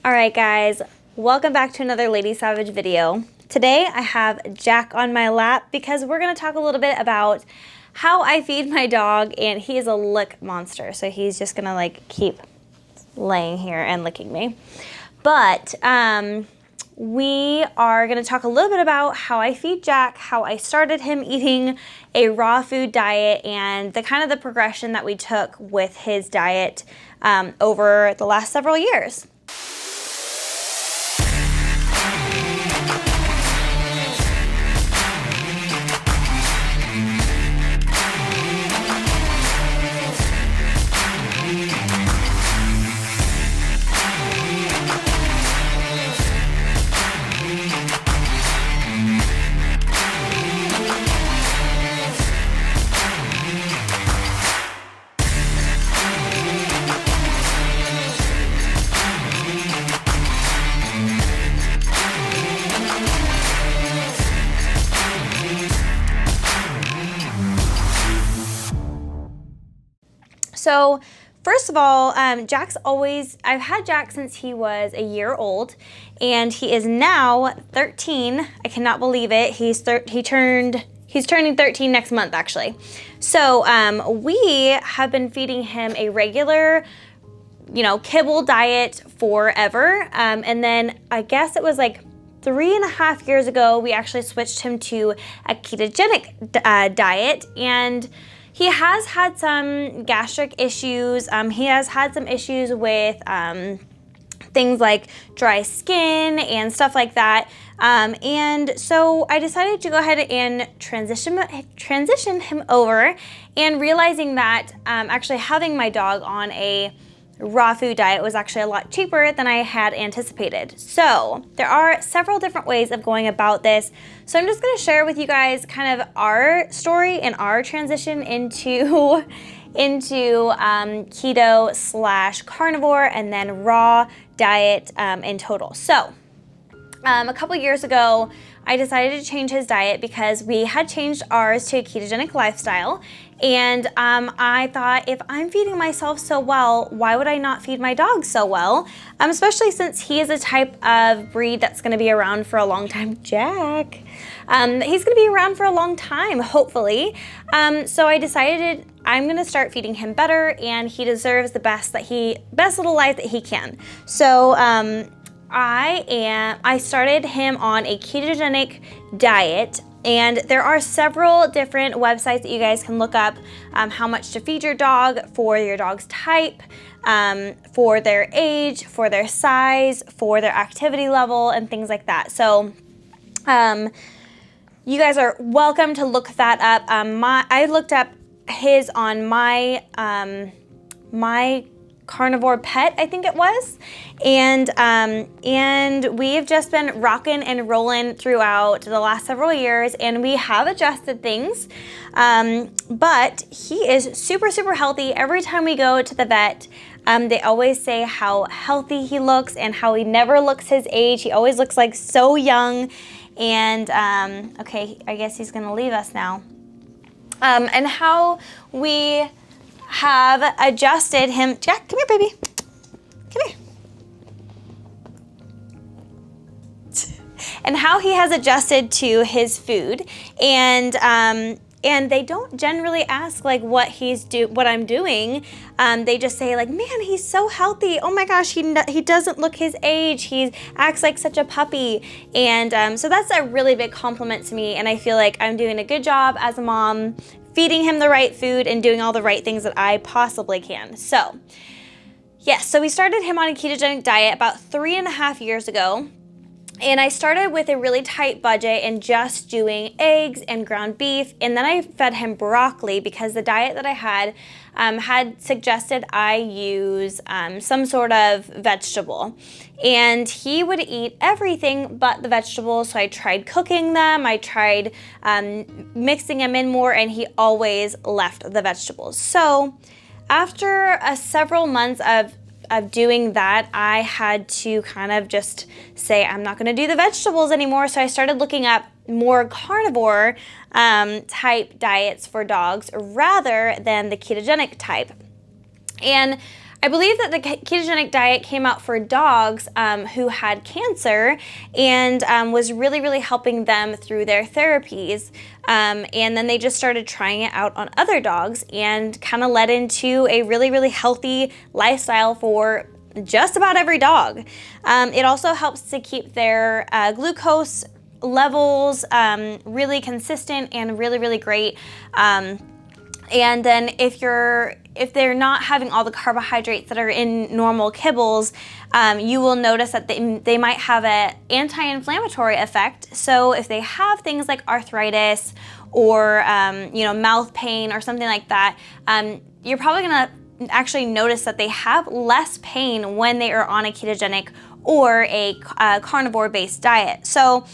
All right, guys, welcome back to another Lady Savage video. Today I have Jack on my lap because we're going to talk a little bit about how I feed my dog, and he is a lick monster, so he's just going to like keep laying here and licking me. But we are going to talk a little bit about how I feed Jack, how I started him eating a raw food diet, and the kind of the progression that we took with his diet over the last several years. So first of all, I've had Jack since he was a year old, and he is now 13. I cannot believe it. He's turning 13 next month, actually. So we have been feeding him a regular, kibble diet forever. And then I guess it was like 3.5 years ago, we actually switched him to a ketogenic diet, and he has had some gastric issues. He has had some issues with things like dry skin and stuff like that. And so I decided to go ahead and transition him over, and realizing that actually having my dog on a raw food diet was actually a lot cheaper than I had anticipated. So there are several different ways of going about this. So I'm just going to share with you guys kind of our story and our transition into keto / carnivore and then raw diet in total. So a couple years ago, I decided to change his diet because we had changed ours to a ketogenic lifestyle. And I thought, if I'm feeding myself so well, why would I not feed my dog so well? Especially since he is a type of breed that's going to be around for a long time. Jack. He's going to be around for a long time, hopefully. So I decided I'm going to start feeding him better, and he deserves the best little life that he can. So I started him on a ketogenic diet, and there are several different websites that you guys can look up how much to feed your dog for your dog's type, for their age, for their size, for their activity level, and things like that. So you guys are welcome to look that up. I looked up his on my Carnivore Pet, I think it was, and we've just been rocking and rolling throughout the last several years, and we have adjusted things, but he is super healthy. Every time we go to the vet, they always say how healthy he looks and how he never looks his age. He always looks like so young, and okay, I guess he's gonna leave us now, and how we have adjusted him. Jack, come here, baby. Come here. And how he has adjusted to his food, and they don't generally ask like what I'm doing. They just say like, man, he's so healthy. Oh my gosh, he doesn't look his age. He acts like such a puppy. And so that's a really big compliment to me, and I feel like I'm doing a good job as a mom, feeding him the right food and doing all the right things that I possibly can. So yes, so we started him on a ketogenic diet about 3.5 years ago. And I started with a really tight budget and just doing eggs and ground beef. And then I fed him broccoli because the diet that I had suggested I use some sort of vegetable. And he would eat everything but the vegetables. So I tried cooking them. I tried mixing them in more, and he always left the vegetables. So after several months of doing that, I had to kind of just say, I'm not going to do the vegetables anymore. So I started looking up more carnivore type diets for dogs rather than the ketogenic type. And I believe that the ketogenic diet came out for dogs who had cancer and was really, really helping them through their therapies. And then they just started trying it out on other dogs and kind of led into a really, really healthy lifestyle for just about every dog. It also helps to keep their glucose levels really consistent and really, really great. And then if they're not having all the carbohydrates that are in normal kibbles, you will notice that they might have an anti-inflammatory effect. So if they have things like arthritis or mouth pain or something like that, you're probably gonna actually notice that they have less pain when they are on a ketogenic or a carnivore-based diet. So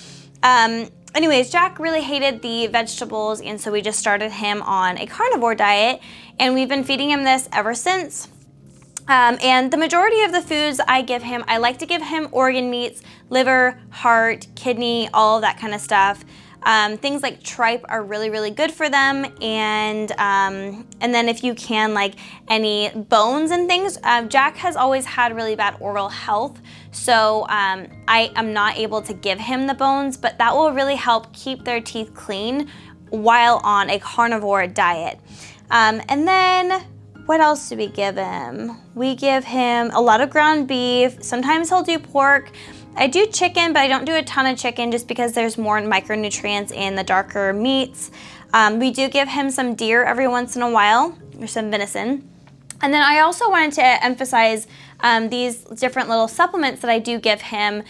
anyways, Jack really hated the vegetables, and so we just started him on a carnivore diet, and we've been feeding him this ever since. And the majority of the foods I give him, I like to give him organ meats, liver, heart, kidney, all of that kind of stuff. Things like tripe are really, really good for them, and then if you can, like any bones and things. Jack has always had really bad oral health, so I am not able to give him the bones, but that will really help keep their teeth clean while on a carnivore diet. And then what else do we give him? We give him a lot of ground beef. Sometimes he'll do pork. I do chicken, but I don't do a ton of chicken just because there's more micronutrients in the darker meats. We do give him some deer every once in a while, or some venison. And then I also wanted to emphasize these different little supplements that I do give him,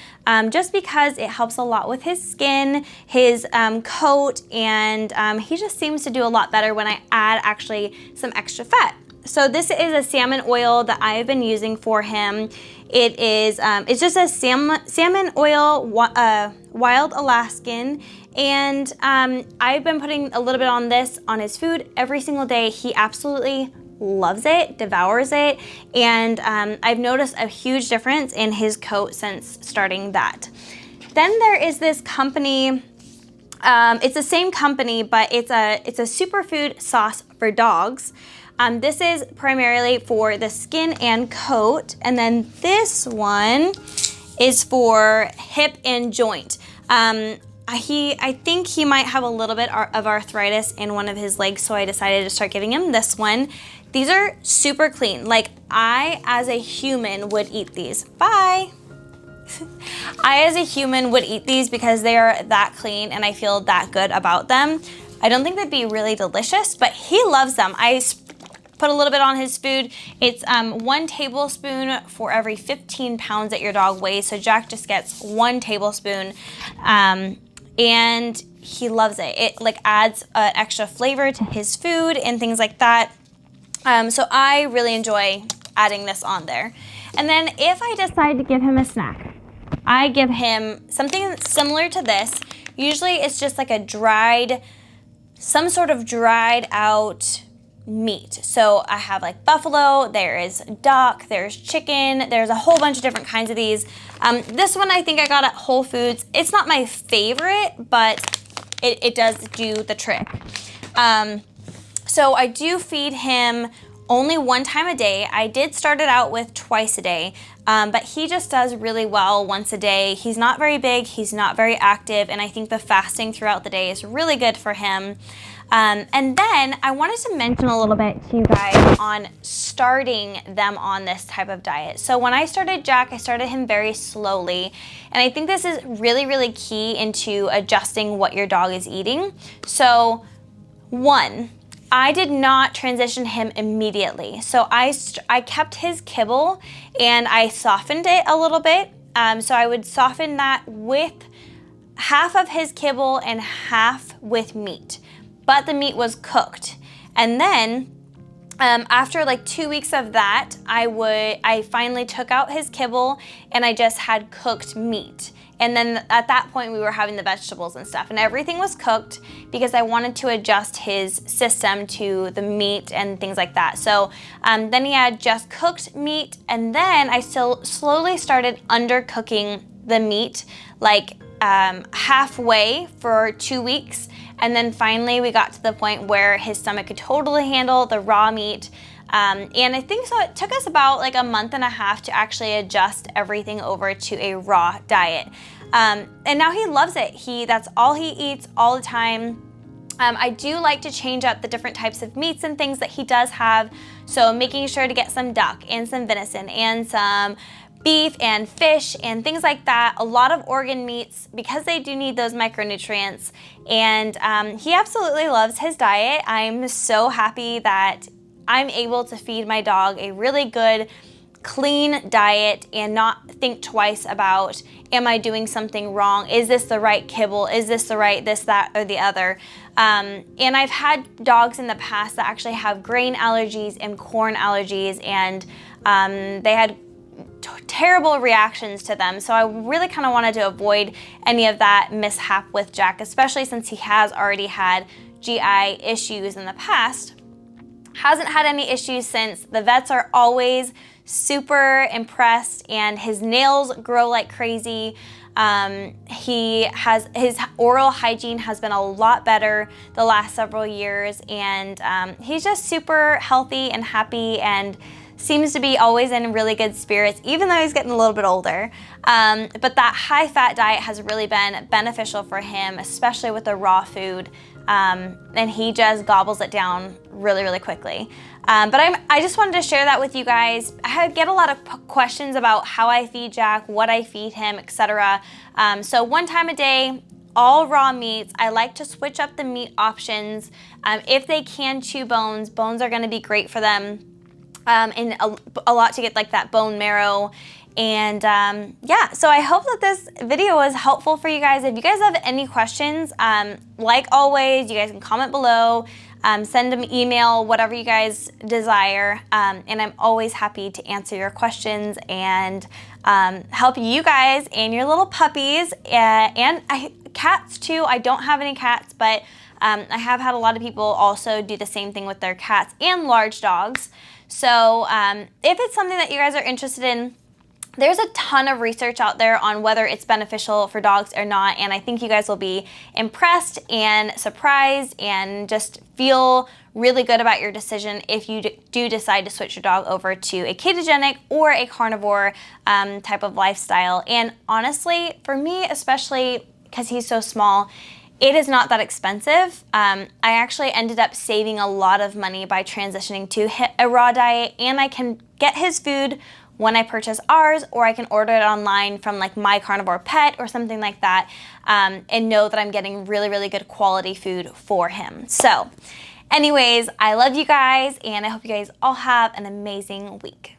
just because it helps a lot with his skin, his coat, and he just seems to do a lot better when I add actually some extra fat. So this is a salmon oil that I have been using for him. It is, it's just a salmon oil, wild Alaskan, and I've been putting a little bit on this on his food every single day. He absolutely loves it, devours it, and I've noticed a huge difference in his coat since starting that. Then there is this company, it's the same company, but it's a superfood sauce for dogs. This is primarily for the skin and coat, and then this one is for hip and joint. I think he might have a little bit of arthritis in one of his legs, so I decided to start giving him this one. These are super clean. Like, I, as a human, would eat these. Bye. I, as a human, would eat these because they are that clean and I feel that good about them. I don't think they'd be really delicious, but he loves them. I put a little bit on his food. It's 1 tablespoon for every 15 pounds that your dog weighs. So Jack just gets 1 tablespoon, and he loves it. It like adds extra flavor to his food and things like that. So I really enjoy adding this on there. And then if I decide to give him a snack, I give him something similar to this. Usually it's just like some sort of dried out meat. So I have like buffalo, there is duck, there's chicken, there's a whole bunch of different kinds of these. This one I think I got at Whole Foods. It's not my favorite, but it does do the trick. So I do feed him only 1 time a day. I did start it out with twice a day, but he just does really well once a day. He's not very big, he's not very active, and I think the fasting throughout the day is really good for him. And then I wanted to mention a little bit to you guys on starting them on this type of diet. So when I started Jack, I started him very slowly, and I think this is really, really key into adjusting what your dog is eating. So 1, I did not transition him immediately. So I kept his kibble and I softened it a little bit. So I would soften that with half of his kibble and half with meat, but the meat was cooked. And then after like 2 weeks of that, I finally took out his kibble and I just had cooked meat. And then at that point we were having the vegetables and stuff, and everything was cooked because I wanted to adjust his system to the meat and things like that. So then he had just cooked meat, and then I still slowly started undercooking the meat, like halfway for 2 weeks. And then finally we got to the point where his stomach could totally handle the raw meat. And I think so it took us about like a month and a half to actually adjust everything over to a raw diet. And now he loves it. That's all he eats all the time. I do like to change up the different types of meats and things that he does have. So making sure to get some duck and some venison and some beef and fish and things like that. A lot of organ meats because they do need those micronutrients. And he absolutely loves his diet. I'm so happy that I'm able to feed my dog a really good, clean diet and not think twice about, am I doing something wrong? Is this the right kibble? Is this the right this, that, or the other? And I've had dogs in the past that actually have grain allergies and corn allergies, and they had terrible reactions to them. So I really kind of wanted to avoid any of that mishap with Jack, especially since he has already had GI issues in the past. Hasn't had any issues since. The vets are always super impressed, and his nails grow like crazy. His oral hygiene has been a lot better the last several years, and he's just super healthy and happy and seems to be always in really good spirits, even though he's getting a little bit older. But that high-fat diet has really been beneficial for him, especially with the raw food, and he just gobbles it down really, really quickly. But I just wanted to share that with you guys. I get a lot of questions about how I feed Jack, what I feed him, etc. So 1 time a day, all raw meats. I like to switch up the meat options. If they can chew bones, bones are gonna be great for them. And a lot to get like that bone marrow. And yeah, so I hope that this video was helpful for you guys. If you guys have any questions, like always, you guys can comment below, send them email, whatever you guys desire. And I'm always happy to answer your questions and help you guys and your little puppies and cats too. I don't have any cats, but I have had a lot of people also do the same thing with their cats and large dogs. So if it's something that you guys are interested in, there's a ton of research out there on whether it's beneficial for dogs or not, and I think you guys will be impressed and surprised and just feel really good about your decision if you do decide to switch your dog over to a ketogenic or a carnivore type of lifestyle. And honestly, for me, especially because he's so small, it is not that expensive. I actually ended up saving a lot of money by transitioning to a raw diet, and I can get his food when I purchase ours, or I can order it online from like My Carnivore Pet or something like that, and know that I'm getting really, really good quality food for him. So anyways, I love you guys, and I hope you guys all have an amazing week.